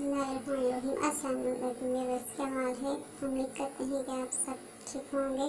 बिस्मिल्लाहिर्रहमानिर्रहीम। अस्सलाम वालेकुम। बस क्या हाल है? उम्मीद करते हैं कि आप सब ठीक होंगे।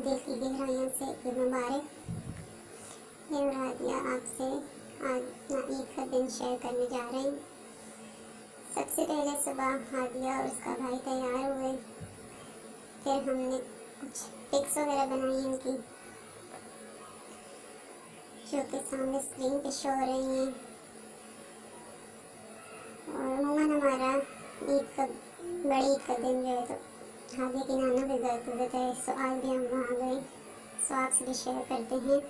दिल की गहराइयों से ईद मुबारक। मैं और हदीया आपसे आज ईद का दिन शेयर करने जा रहे हैं। सबसे पहले सुबह हदीया और उसका भाई तैयार हुए, फिर हमने कुछ पिक्स वगैरह बनाई उनकी, जो कि सामने स्क्रीन पे शो हो रही हैं। और अमूमन हमारा ईद का बड़ी ईद का दिन जो है तो हदीया की नाना के घर गुजरता है, सो आज भी हम वहाँ गए, सो आपसे भी शेयर करते हैं।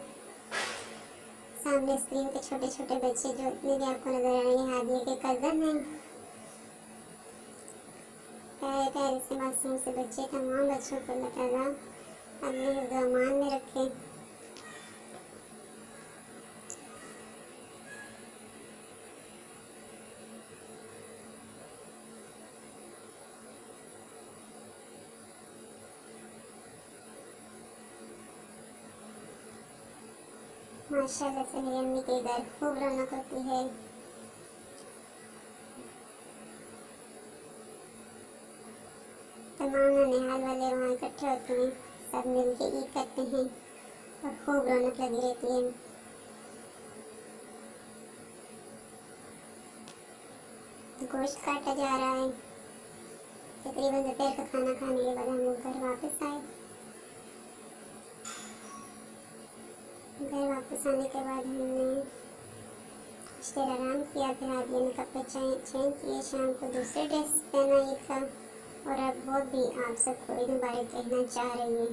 सामने स्क्रीन पे छोटे छोटे बच्चे जो इतने भी आपको नजर आ रहे हैं हदीया के कज़न हैं। प्यारे प्यारे से मासूम से बच्चे, तमाम बच्चों को अल्लाह ताला अपने हिफ्ज़ व अमान में रखे। माशाल्लाह से मेरी अम्मी के घर खूब रौनक होती है। तमाम ननिहाल वाले वहाँ इकट्ठे होते हैं, सब मिल के ईद करते हैं और खूब रौनक लगी रहती है। गोश्त काटा जा रहा है। तकरीबन दोपहर का खाना खाने के बाद हम लोग घर वापस आए। घर वापस आने के बाद हमने कुछ देर आराम किया, फिर हदीया ने कपड़े चेंज किए, शाम को दूसरे ड्रेस पहना ईद का, और अब वो भी आप सबको ईद मुबारक कहना चाह रही है।